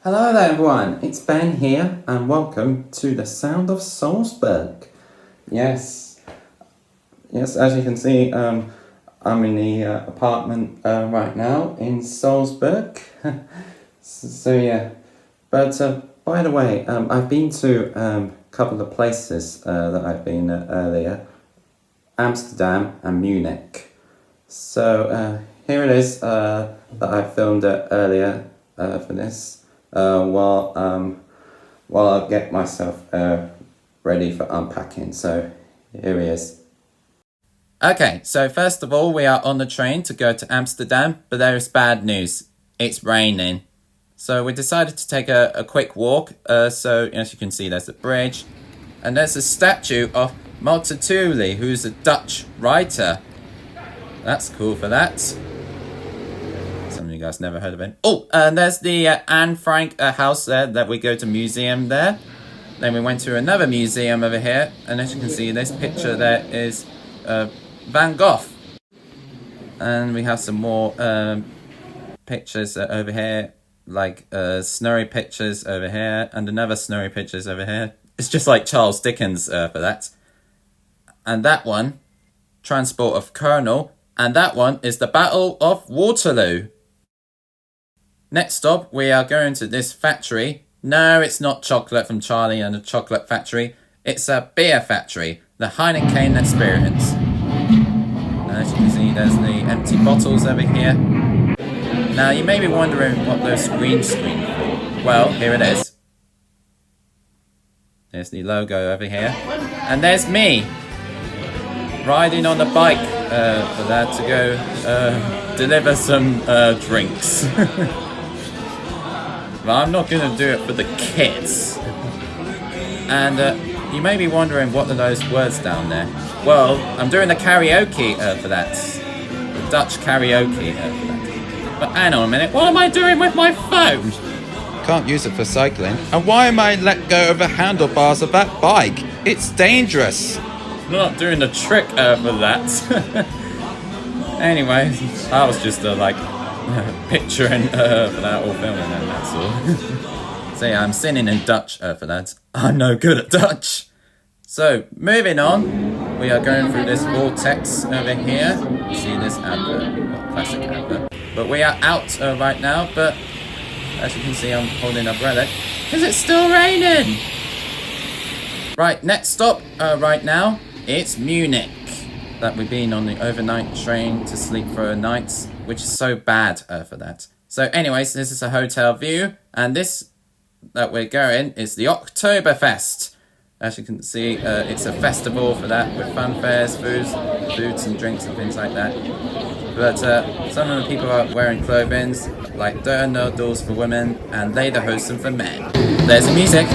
Hello there everyone, it's Ben here and welcome to the Sound of Salzburg. Yes, as you can see, I'm in the apartment right now in Salzburg. So yeah, but by the way, I've been to a couple of places that I've been earlier, Amsterdam and Munich. So here it is that I filmed earlier for this. While I get myself ready for unpacking. So here he is. Okay, so first of all, we are on the train to go to Amsterdam, but there is bad news. It's raining. So we decided to take a quick walk. So as you can see, there's a bridge. And there's a statue of Multatuli, who's a Dutch writer. That's cool for that. Some of you guys never heard of it. Oh, and there's the Anne Frank house there that we go to museum there. Then we went to another museum over here. And as you can see, this picture there is Van Gogh. And we have some more pictures over here. Like snowy pictures over here. And another snowy pictures over here. It's just like Charles Dickens for that. And that one, Transport of Colonel. And that one is the Battle of Waterloo. Next stop, we are going to this factory. No, it's not chocolate from Charlie and the Chocolate Factory. It's a beer factory, the Heineken Experience. As you can see, there's the empty bottles over here. Now, you may be wondering what those green screen for. Well, here it is. There's the logo over here. And there's me, riding on a bike for that to go deliver some drinks. But I'm not going to do it for the kids. And you may be wondering what are those words down there. Well, I'm doing the karaoke for that. The Dutch karaoke for that. But hang on a minute, what am I doing with my phone? Can't use it for cycling. And why am I let go of the handlebars of that bike? It's dangerous. I'm not doing the trick for that. Anyway, I was just picturing for that or filming and that's all. So yeah, I'm singing in Dutch for that. I'm no good at Dutch. So, moving on, we are going through this vortex over here. You see this advert, well, classic advert. But we are out right now, but as you can see, I'm holding an umbrella because it's still raining. Right, next stop right now, it's Munich. That we've been on the overnight train to sleep for a night, which is so bad for that. So anyways, this is a hotel view, and this that we're going is the Oktoberfest. As you can see, it's a festival for that with fun fairs, foods and drinks and things like that. But some of the people are wearing clothing like dirndls for women and lederhosen for men. There's the music.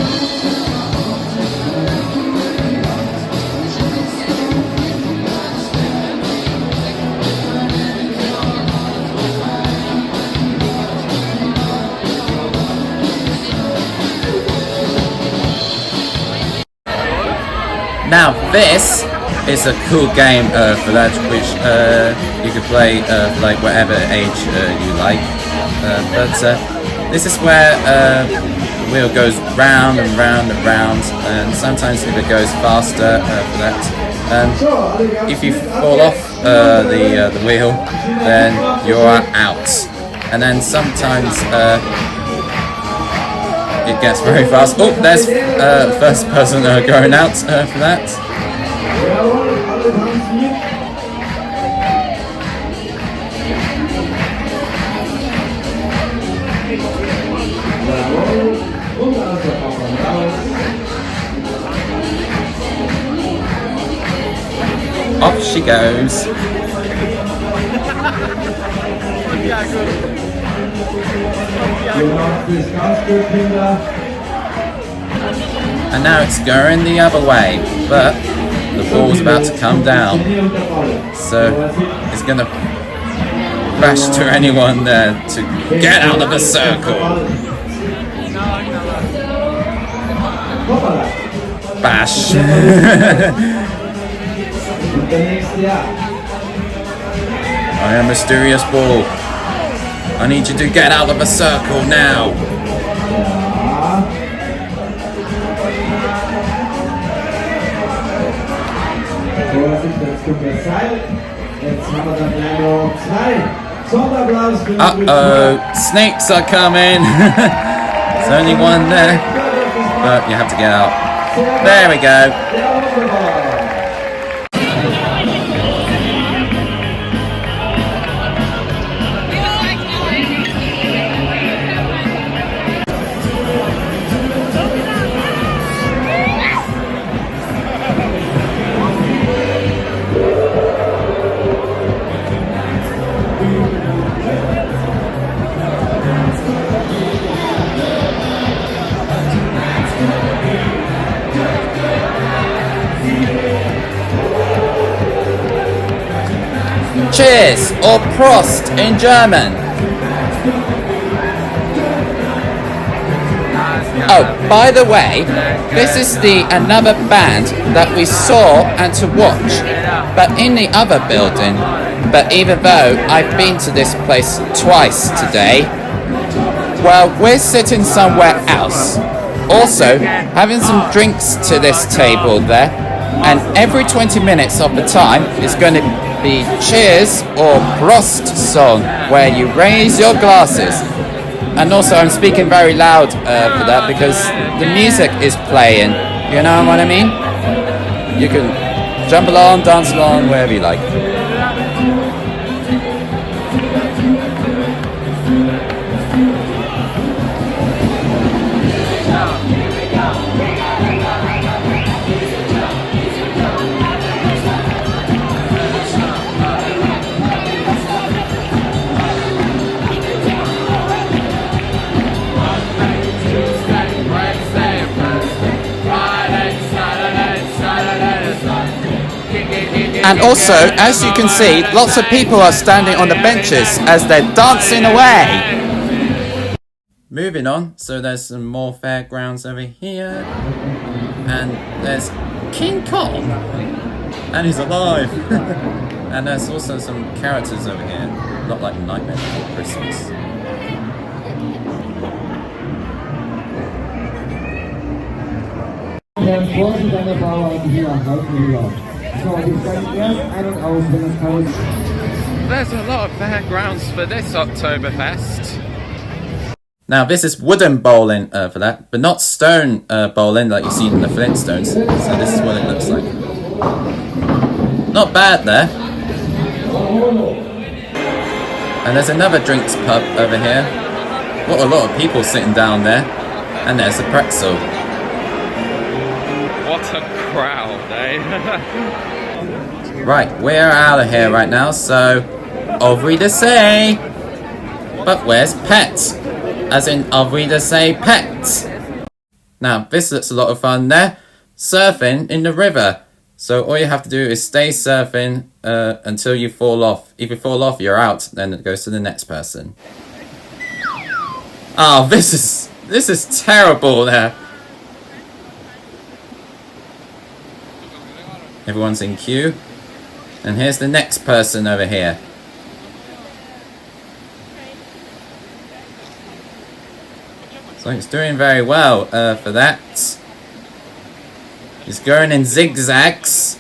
Now this is a cool game for that, which you can play for like whatever age you like. But this is where the wheel goes round and round and round, and sometimes if it goes faster for that. If you fall off the wheel, then you're out. And then sometimes it gets very fast. Oh, there's first person going out for that. she goes. And now it's going the other way, but the ball's about to come down. So it's going to crash to anyone there to get out of the circle. Bash. I am mysterious ball. I need you to get out of the circle now. Uh-oh, snakes are coming. There's only one there, but you have to get out. There we go. Cheers, or Prost in German. Oh, by the way, this is another band that we saw and to watch, but in the other building. But even though I've been to this place twice today, well, we're sitting somewhere else. Also, having some drinks to this table there, and every 20 minutes of the time is going to be Cheers or Prost song, where you raise your glasses. And also I'm speaking very loud for that because the music is playing, you know what I mean? You can jump along, dance along, wherever you like. And also, as you can see, lots of people are standing on the benches as they're dancing away. Moving on, so there's some more fairgrounds over here. And there's King Kong. And he's alive. And there's also some characters over here. Not like Nightmare Before Christmas. There's a lot of fairgrounds for this Oktoberfest. Now this is wooden bowling for that, but not stone bowling like you see in the Flintstones. So this is what it looks like. Not bad there. And there's another drinks pub over here. What a lot of people sitting down there. And there's a pretzel. What a crowd, eh? Right, we're out of here right now, so au revoir. But where's Pets? As in au revoir Pets. Now, this looks a lot of fun there. Surfing in the river. So all you have to do is stay surfing until you fall off. If you fall off, you're out. Then it goes to the next person. Oh, this is terrible there. Everyone's in queue. And here's the next person over here. So it's doing very well for that. He's going in zigzags.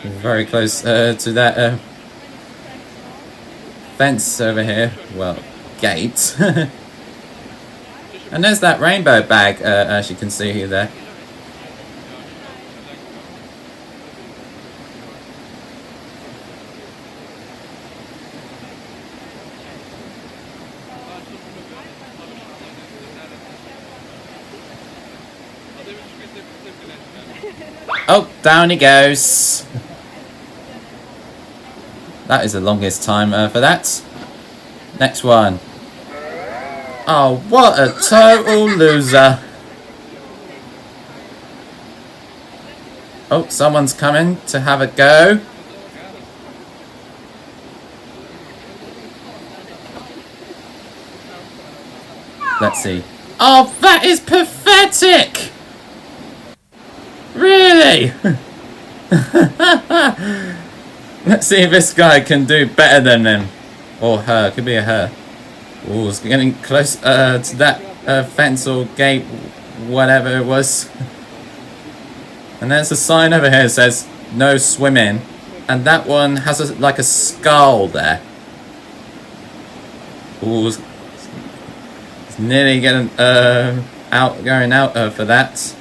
Very close to that fence over here. Well, gate. And there's that rainbow bag, as you can see here there. Oh, down he goes. That is the longest time for that. Next one. Oh, what a total loser. Oh, someone's coming to have a go. Let's see. Oh, that is pathetic! Really? Let's see if this guy can do better than them. Or her. Could be a her. Oh, it's getting close to that fence or gate, whatever it was. And there's a sign over here that says, no swimming. And that one has like a skull there. Ooh, it's nearly getting going out for that.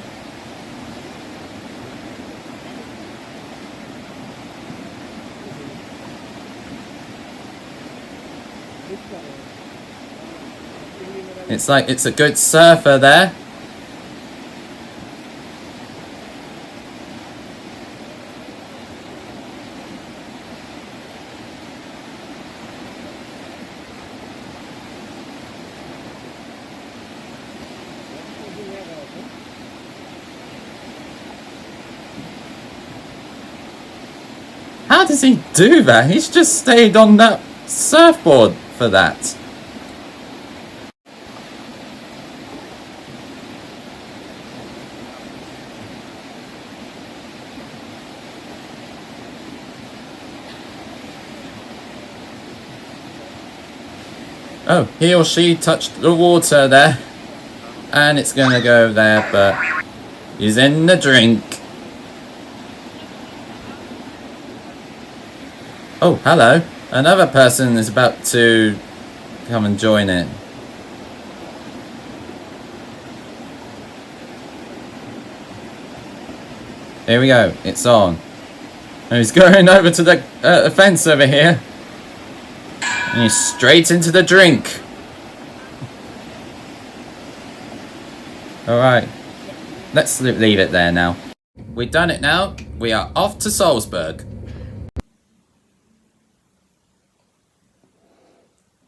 It's like it's a good surfer there. How does he do that? He's just stayed on that surfboard for that. Oh, he or she touched the water there. And it's gonna go there, but he's in the drink. Oh, hello. Another person is about to come and join in. Here we go. It's on. And he's going over to the fence over here. And he's straight into the drink. Alright. Let's leave it there now. We've done it now. We are off to Salzburg.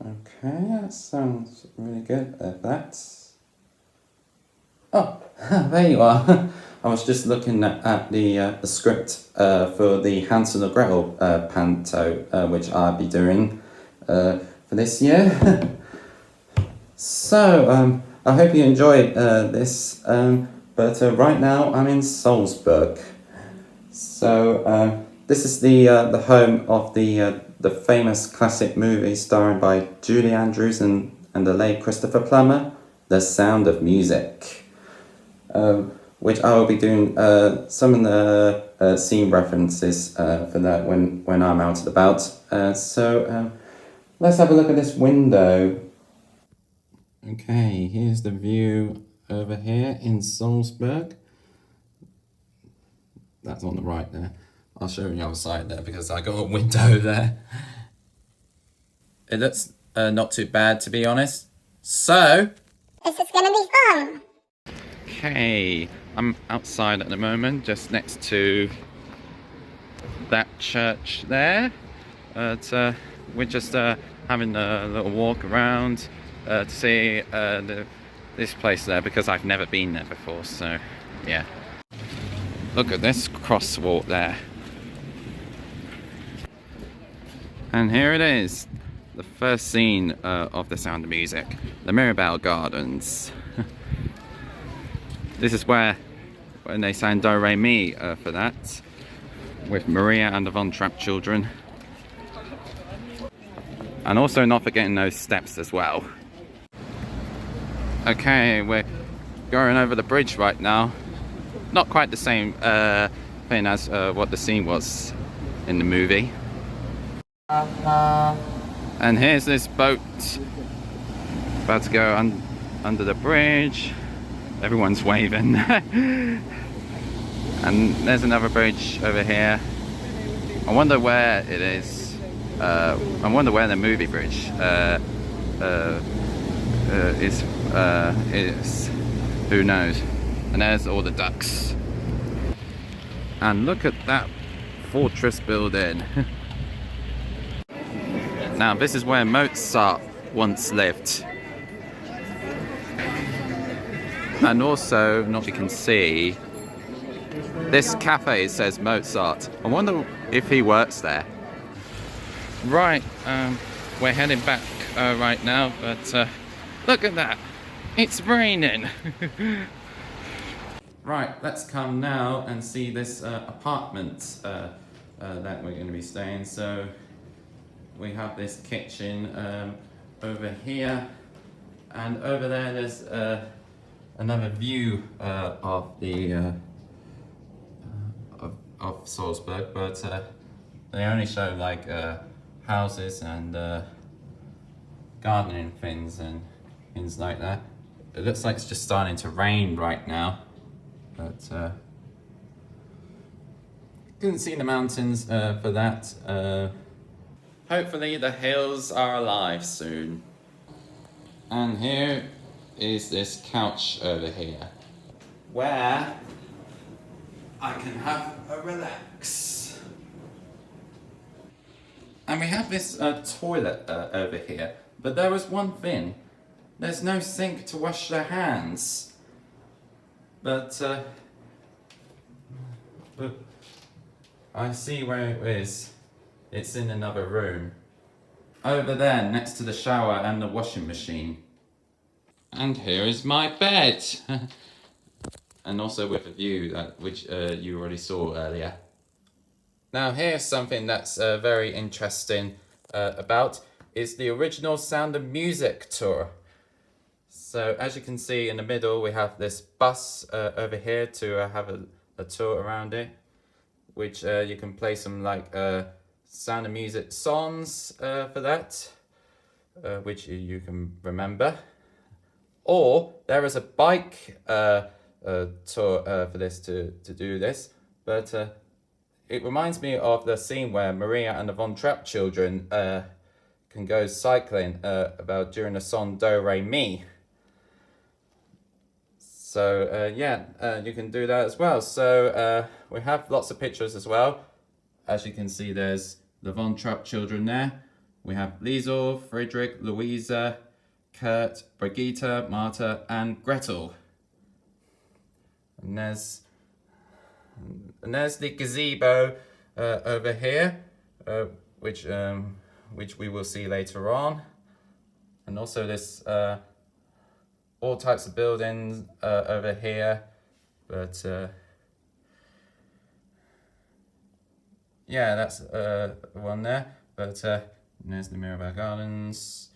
Okay, that sounds really good. Oh, there you are. I was just looking at the script for the Hansel and Gretel panto, which I'll be doing for this year. So, I hope you enjoyed this, but right now I'm in Salzburg. So, this is the home of the famous classic movie starring by Julie Andrews and the late Christopher Plummer, The Sound of Music, which I will be doing some of the scene references for that when I'm out and about. So let's have a look at this window. Okay, here's the view over here in Salzburg. That's on the right there. I'll show you the other side there because I got a window there. It looks not too bad, to be honest. So, this is gonna be fun. Okay, I'm outside at the moment, just next to that church there. We're just having a little walk around to see this place there because I've never been there before. So, yeah. Look at this crosswalk there. And here it is, the first scene of The Sound of Music, the Mirabelle Gardens. This is when they sang Do Re Mi for that, with Maria and the Von Trapp children. And also not forgetting those steps as well. Okay, we're going over the bridge right now. Not quite the same thing as what the scene was in the movie. And here's this boat about to go under the bridge. Everyone's waving. And there's another bridge over here. I wonder where it is. I wonder where the movie bridge is. Who knows? And there's all the ducks. And look at that fortress building. Now this is where Mozart once lived. And also, not you can see, this cafe says Mozart. I wonder if he works there. Right, we're heading back right now, but look at that, it's raining. Right, let's come now and see this apartment that we're going to be staying. So we have this kitchen over here, and over there there's another view of the of Salzburg, but they only show like houses and gardening things and things like that. It looks like it's just starting to rain right now, but couldn't see the mountains for that. Hopefully the hills are alive soon. And here is this couch over here, where I can have a relax. And we have this toilet over here, but there was one thing. There's no sink to wash their hands. But I see where it is. It's in another room. Over there, next to the shower and the washing machine. And here is my bed. And also with a view, which you already saw earlier. Now here's something that's very interesting about, is the original Sound of Music tour. So as you can see in the middle, we have this bus over here to have a tour around it, which you can play some like Sound of Music songs for that, which you can remember. Or there is a bike tour for this to do this, but it reminds me of the scene where Maria and the Von Trapp children can go cycling about during the song Do Re Mi. So yeah, you can do that as well. So we have lots of pictures as well. As you can see, there's the Von Trapp children there. We have Liesel, Friedrich, Louisa, Kurt, Brigitte, Martha, and Gretel. And there's the gazebo over here, which we will see later on, and also this all types of buildings over here, but yeah, that's the one there. But there's the Mirabel Gardens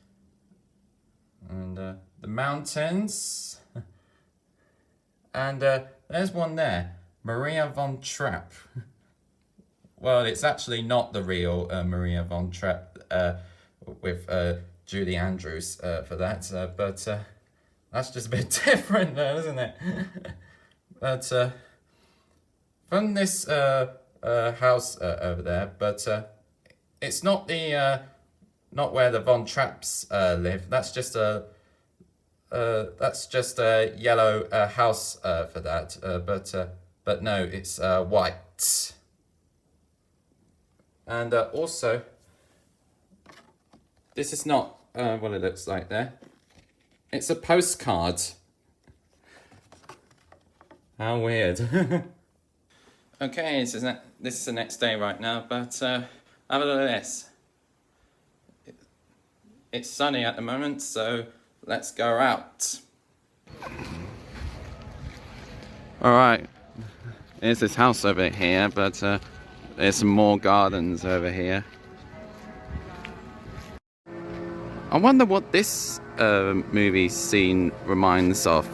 and the mountains. And there's one there, Maria Von Trapp. Well, it's actually not the real Maria Von Trapp with Julie Andrews for that, but that's just a bit different though, isn't it? But from this house over there, but it's not the not where the Von Trapps live. That's just a yellow house for that, but no, it's white. And also, this is not what it looks like there. It's a postcard. How weird. Okay, this is the next day right now, but have a look at this. It's sunny at the moment, so let's go out. Alright, there's this house over here, but there's some more gardens over here. I wonder what this movie scene reminds of.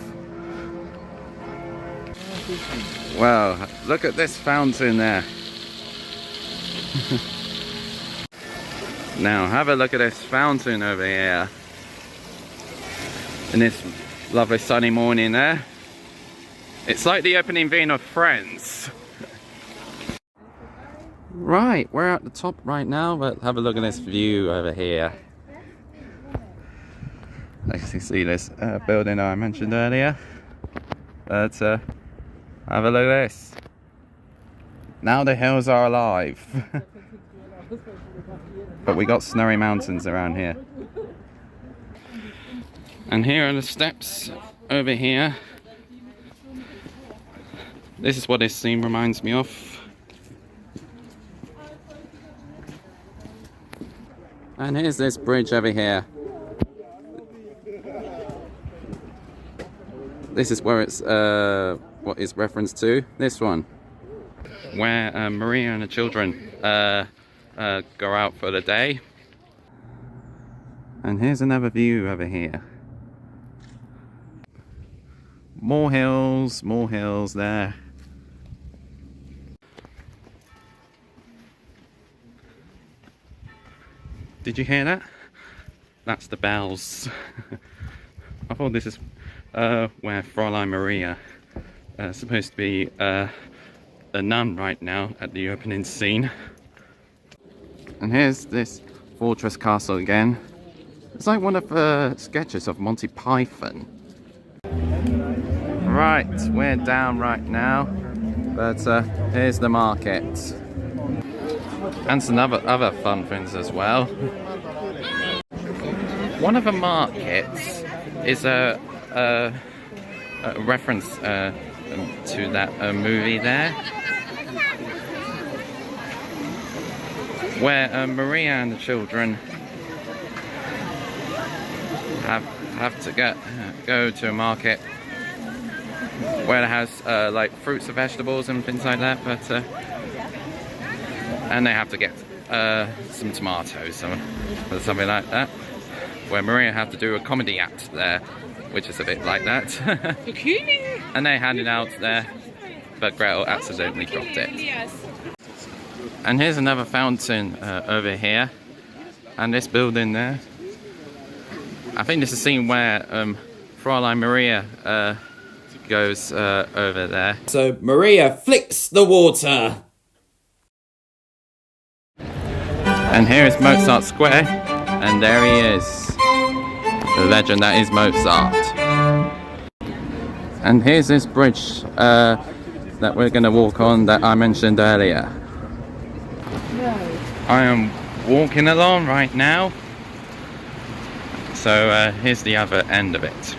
Well, look at this fountain there. Now have a look at this fountain over here. In this lovely sunny morning there. It's like the opening theme of Friends. Right, we're at the top right now, but have a look at this view over here. As you see this building I mentioned earlier. But have a look at this. Now the hills are alive. But we got snowy mountains around here. And here are the steps over here. This is what this scene reminds me of. And here's this bridge over here. This is where it's what is referenced to. This one, where Maria and the children go out for the day. And here's another view over here. More hills there. Did you hear that? That's the bells. I thought this is where Fräulein Maria is supposed to be a nun right now at the opening scene. And here's this fortress castle again. It's like one of the sketches of Monty Python. Right, we're down right now, but here's the market. And some other fun things as well. One of the markets is a reference to that movie there, where Maria and the children have to go to a market where it has like fruits and vegetables and things like that, but and they have to get some tomatoes or something like that, where Maria have to do a comedy act there, which is a bit like that. And they hand it out there, but Gretel accidentally dropped it. And here's another fountain over here, and this building there. I think this is a scene where Fräulein Maria goes over there. So Maria flicks the water. And here is Mozart Square, and there he is, the legend that is Mozart. And here's this bridge that we're going to walk on that I mentioned earlier. I am walking along right now, so here's the other end of it.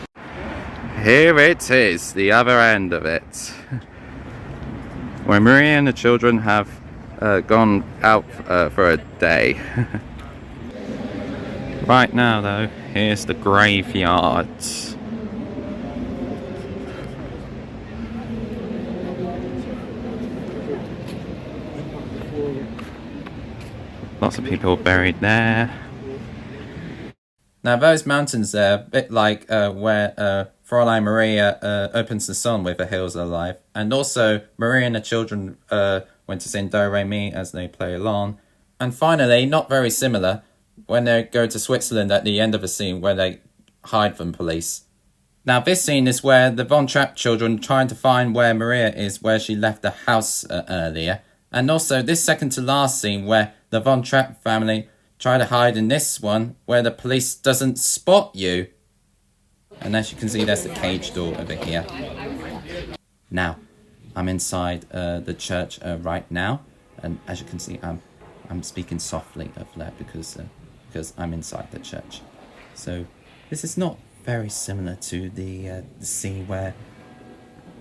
Here it is, the other end of it, where Maria and the children have gone out for a day. Right now though, here's the graveyard. Lots of people buried there. Now those mountains there, a bit like where Fräulein Maria opens the song with The Hills Are Alive. And also Maria and the children went to sing Do Re Mi as they play along. And finally, not very similar, when they go to Switzerland at the end of the scene where they hide from police. Now this scene is where the Von Trapp children trying to find where Maria is, where she left the house earlier. And also this second to last scene where the Von Trapp family try to hide in this one where the police doesn't spot you. And as you can see, there's the cage door over here. Now, I'm inside the church right now, and as you can see, I'm speaking softly of that because I'm inside the church. So this is not very similar to the scene where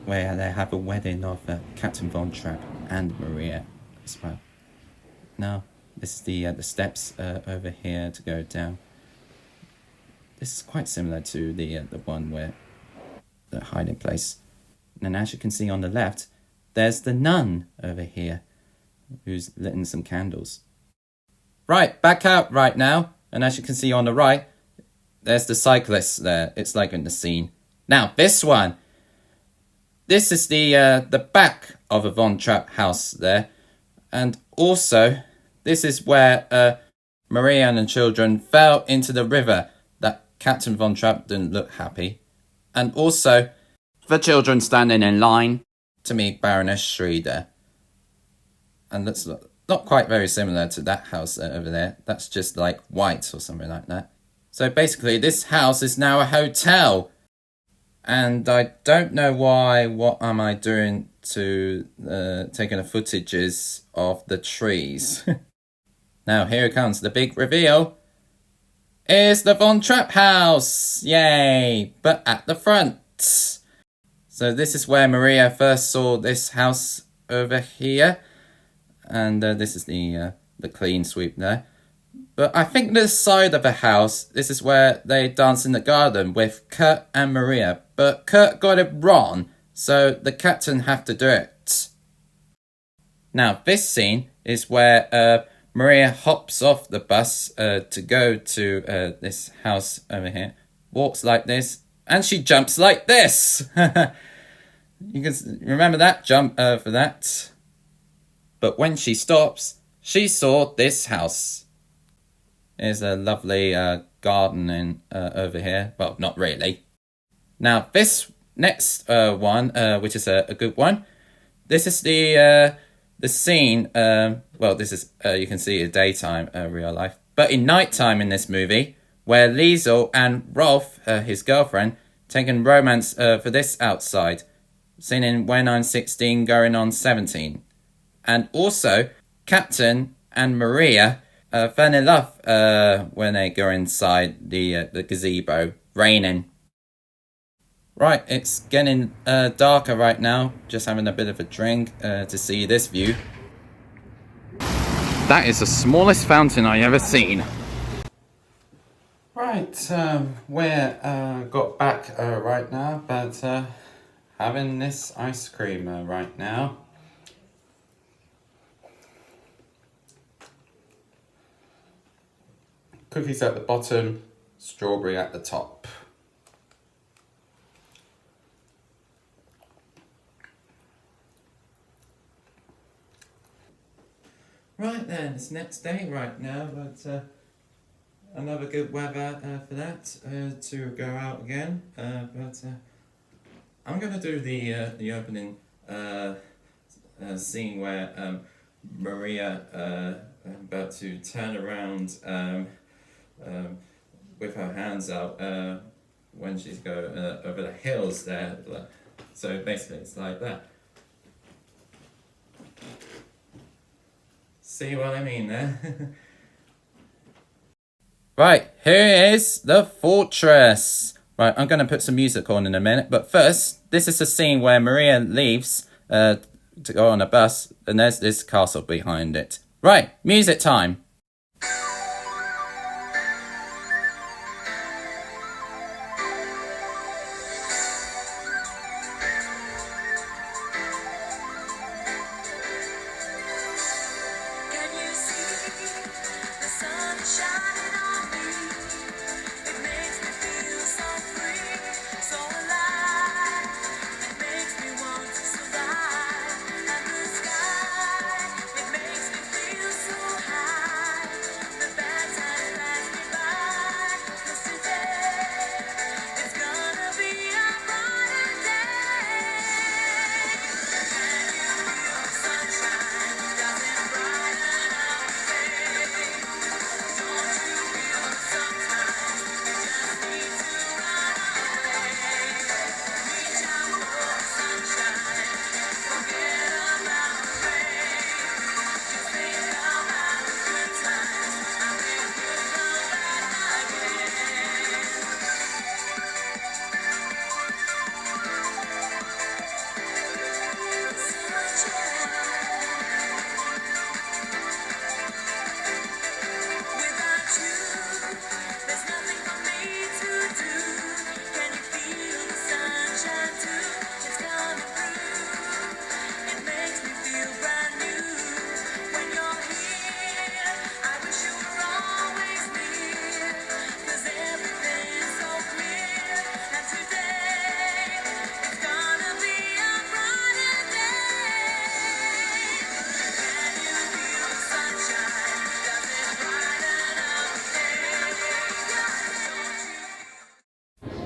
they have a wedding of Captain Von Trapp and Maria as well. Now, this is the steps over here to go down. This is quite similar to the one where the hiding place. And as you can see on the left, there's the nun over here who's lit some candles. Right, back out right now. And as you can see on the right, there's the cyclist there. It's like in the scene. Now, this one. This is the back of a Von Trapp house there. And also, this is where Maria and the children fell into the river that Captain Von Trapp didn't look happy. And also, the children standing in line to meet Baroness Schroeder. And that's not quite very similar to that house over there. That's just like white or something like that. So basically, this house is now a hotel. And I don't know why, what am I doing to taking the footages of the trees. Now here comes the big reveal. It's the Von Trapp house! Yay! But at the front. So this is where Maria first saw this house over here. And this is the clean sweep there. But I think this side of the house, this is where they dance in the garden with Kurt and Maria. But Kurt got it wrong, so the captain have to do it. Now this scene is where Maria hops off the bus to go to this house over here. Walks like this, and she jumps like this. You can remember that jump for that. But when she stops, she saw this house. There's a lovely garden over here. Well, not really. Now this next one, which is a good one. This is the scene. Well, this is you can see it daytime, real life, but in nighttime in this movie, where Liesel and Rolf, his girlfriend, taking romance for this outside, seen in When I'm 16 Going on 17, and also Captain and Maria fell in love when they go inside the gazebo, raining. Right, it's getting darker right now. Just having a bit of a drink to see this view. That is the smallest fountain I ever seen. Right, we're got back right now, but having this ice cream right now. Cookies at the bottom, strawberry at the top. Right then, it's next day right now, but another good weather for that to go out again. But I'm gonna do the opening scene where Maria about to turn around with her hands out when she's going over the hills there. So basically, it's like that. See what I mean there? Right, here is the fortress. Right, I'm going to put some music on in a minute. But first, this is the scene where Maria leaves to go on a bus. And there's this castle behind it. Right, music time.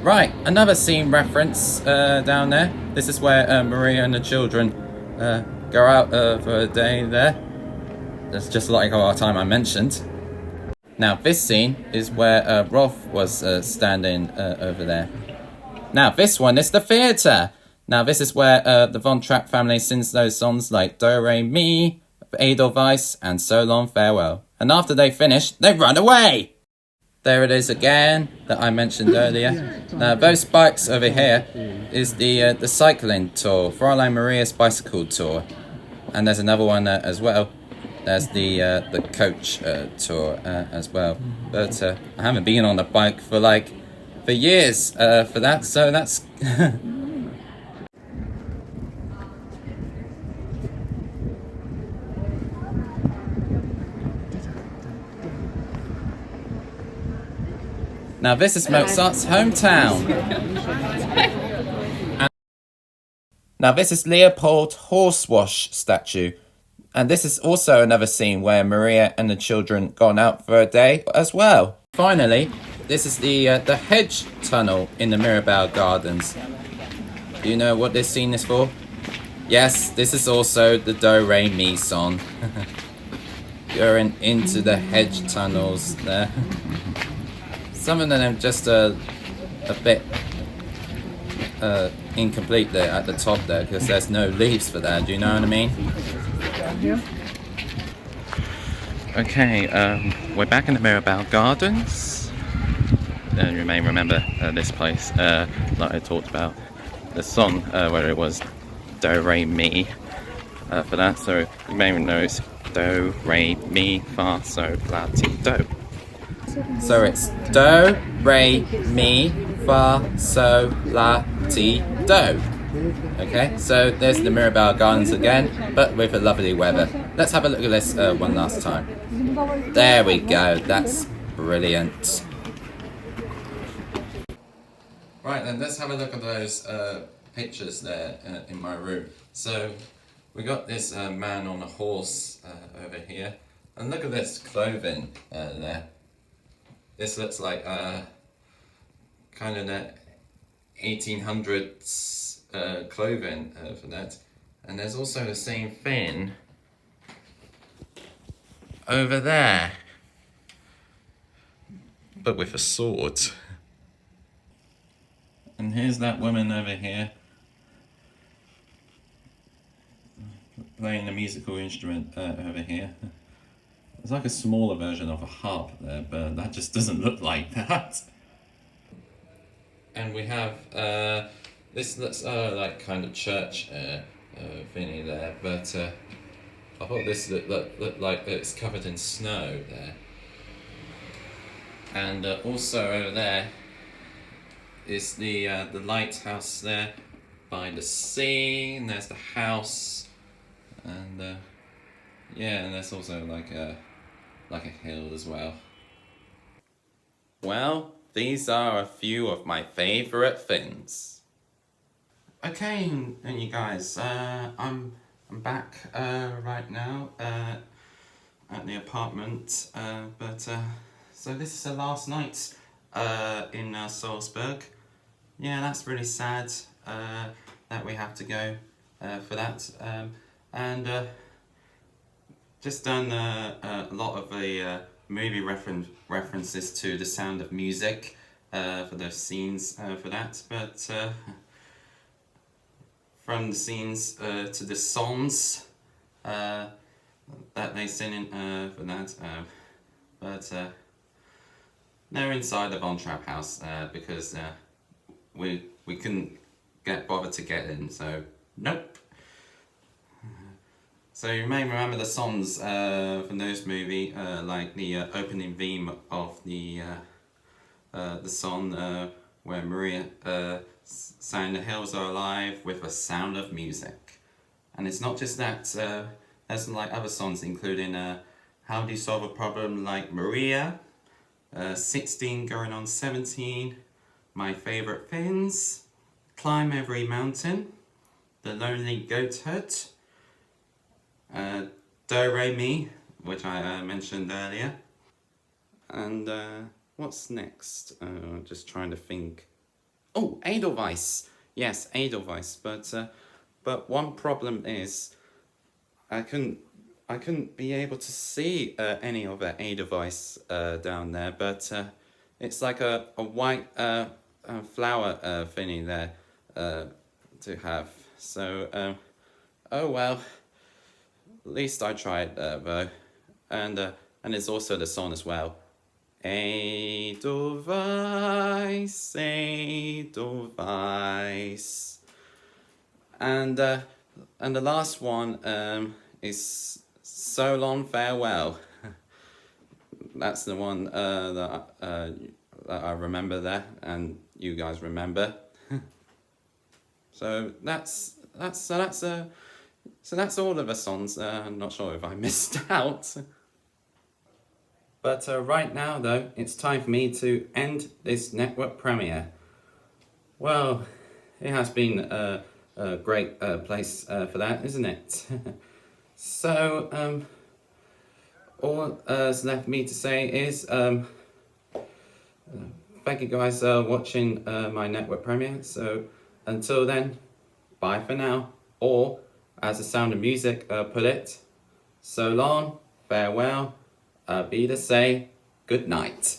Right, another scene reference down there. This is where Maria and the children go out for a day there. That's just like our time I mentioned. Now this scene is where Rolf was standing over there. Now this one is the theatre. Now this is where the Von Trapp family sings those songs like Do Re Mi, Edelweiss, and So Long Farewell. And after they finish, they run away! There it is again that I mentioned earlier. Now those bikes over here is the cycling tour, Fräulein Maria's bicycle tour. And there's another one as well. There's the coach tour as well. But I haven't been on a bike for years for that, so that's... Now this is Mozart's hometown. Now this is Leopold Horsewash statue. And this is also another scene where Maria and the children gone out for a day as well. Finally, this is the hedge tunnel in the Mirabelle Gardens. Do you know what this scene is for? Yes, this is also the Do Re Mi song. Going into the hedge tunnels there. Some of them are just a bit incomplete there at the top there because there's no leaves for that, do you know what I mean? Okay, we're back in the Mirabelle Gardens. You may remember this place, like I talked about, the song where it was Do Re Mi for that, so you may know it's Do Re Mi Fa So La Ti Do. So it's Do Re Mi Fa So La Ti Do. Okay, so there's the Mirabelle Gardens again, but with a lovely weather. Let's have a look at this one last time. There we go, that's brilliant. Right then, let's have a look at those pictures there in my room. So we got this man on a horse over here, and look at this clothing there. This looks like kind of the 1800s clothing for that. And there's also the same thing over there, but with a sword. And here's that woman over here playing a musical instrument over here. It's like a smaller version of a harp there, but that just doesn't look like that. And we have this looks like kind of church thingy there, but I thought this looked like it's covered in snow there. And also over there is the lighthouse there by the sea, and there's the house, and yeah, and there's also like a hill as well. Well, these are a few of my favourite things. Okay, and you guys, I'm back right now at the apartment, but so this is the last night in Salzburg. Yeah, that's really sad that we have to go for that, and just done a lot of the movie references to The Sound of Music for those scenes for that, but from the scenes to the songs that they sing in for that, but they're inside the Von Trapp house because we couldn't get bothered to get in, so nope. So you may remember the songs from those movie, like the opening theme of the song where Maria sang "The Hills Are Alive" with a sound of music. And it's not just that, there's like other songs including "How Do You Solve a Problem Like Maria," 16 Going on 17, "My Favorite Things," "Climb Every Mountain," "The Lonely Goat Herd," Do Re Mi, which I mentioned earlier, and what's next? Just trying to think. Oh, Edelweiss. Yes, Edelweiss. But one problem is I couldn't be able to see any of the Edelweiss down there. But it's like a white flower thingy there to have. So, oh well. At least I tried, though. And it's also the song as well. Edelweiss, Edelweiss. And the last one is So Long Farewell. That's the one that I remember there, and you guys remember. So that's all of the songs. I'm not sure if I missed out. But right now, though, it's time for me to end this network premiere. Well, it has been a great place for that, isn't it? So, all that's left for me to say is thank you guys for watching my network premiere. So, until then, bye for now. Or, as the Sound of Music put it, so long, farewell, be to say, good night.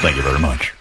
Thank you very much.